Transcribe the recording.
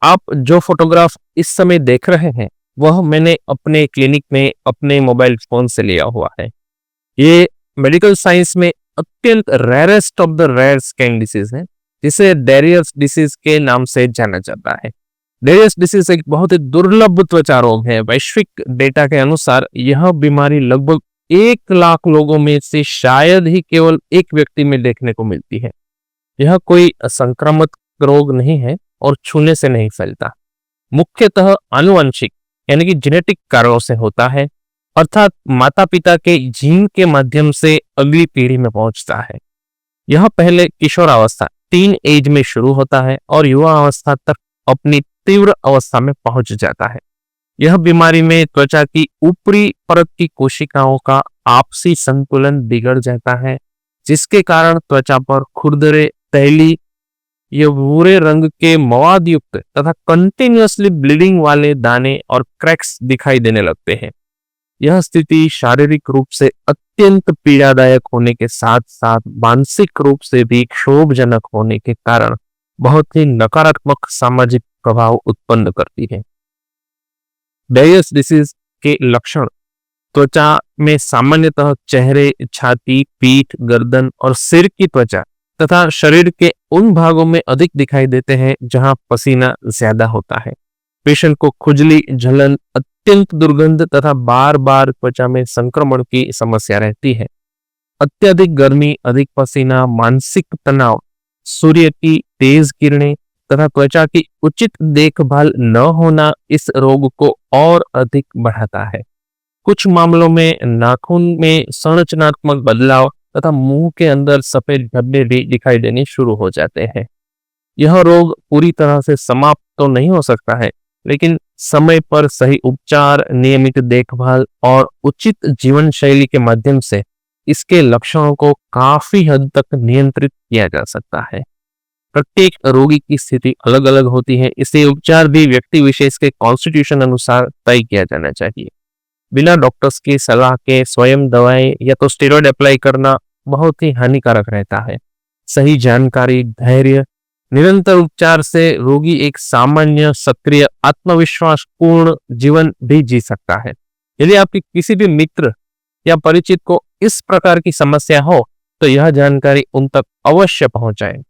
आप जो फोटोग्राफ इस समय देख रहे हैं, वह मैंने अपने क्लिनिक में अपने मोबाइल फ़ोन से लिया हुआ है। ये मेडिकल साइंस में अत्यंत rarest of the rare skin disease है, जिसे डेरियर्स डिसीज़ के नाम से जाना जाता है। डेरियर्स डिसीज़ एक बहुत ही दुर्लभ त्वचा रोग है। वैश्विक डेटा के अनुसार यह बीमारी लगभग 1 लाख लोगों में से शायद ही केवल एक व्यक्ति में देखने को मिलती है। यह कोई संक्रामक रोग नहीं है और छूने से नहीं फैलता। मुख्यतः आनुवंशिक यानी कि जेनेटिक कारणों से होता है, अर्थात माता पिता के जीन के माध्यम से अगली पीढ़ी में पहुंचता है। यह पहले किशोरावस्था टीन एज में शुरू होता है और युवा अवस्था तक अपनी तीव्र अवस्था में पहुंच जाता है। यह बीमारी में त्वचा की ऊपरी परत की कोशिकाओं का आपसी संतुलन बिगड़ जाता है, जिसके कारण त्वचा पर खुरदरे, तैली, ये भूरे रंग के मवाद युक्त तथा कंटिन्यूअसली ब्लीडिंग वाले दाने और क्रैक्स दिखाई देने लगते हैं। यह स्थिति शारीरिक रूप से अत्यंत पीड़ादायक होने के साथ साथ मानसिक रूप से भी क्षोभजनक होने के कारण बहुत ही नकारात्मक सामाजिक प्रभाव उत्पन्न करती है। बेयस डिसीज के लक्षण त्वचा में सामान्यतः चेहरे, छाती, पीठ, गर्दन और सिर की त्वचा तथा शरीर के उन भागों में अधिक दिखाई देते हैं जहां पसीना ज्यादा होता है। पेशेंट को खुजली, जलन, अत्यंत दुर्गंध तथा बार बार त्वचा में संक्रमण की समस्या रहती है। अत्यधिक गर्मी, अधिक पसीना, मानसिक तनाव, सूर्य की तेज किरणें तथा त्वचा की उचित देखभाल न होना इस रोग को और अधिक बढ़ाता है। कुछ मामलों में नाखून में संरचनात्मक बदलाव तथा मुंह के अंदर सफेद धब्बे भी दिखाई देने शुरू हो जाते हैं। यह रोग पूरी तरह से समाप्त तो नहीं हो सकता है, लेकिन समय पर सही उपचार, नियमित देखभाल और उचित जीवन शैली के माध्यम से इसके लक्षणों को काफी हद तक नियंत्रित किया जा सकता है। प्रत्येक रोगी की स्थिति अलग अलग होती है, इसलिए उपचार भी व्यक्ति विशेष के कॉन्स्टिट्यूशन अनुसार तय किया जाना चाहिए। बिना डॉक्टर्स की सलाह के स्वयं दवाएं या तो स्टेरॉइड अप्लाई करना बहुत ही हानिकारक रहता है। सही जानकारी, धैर्य, निरंतर उपचार से रोगी एक सामान्य, सक्रिय, आत्मविश्वास पूर्ण जीवन भी जी सकता है। यदि आपके किसी भी मित्र या परिचित को इस प्रकार की समस्या हो, तो यह जानकारी उन तक अवश्य पहुंचाएं।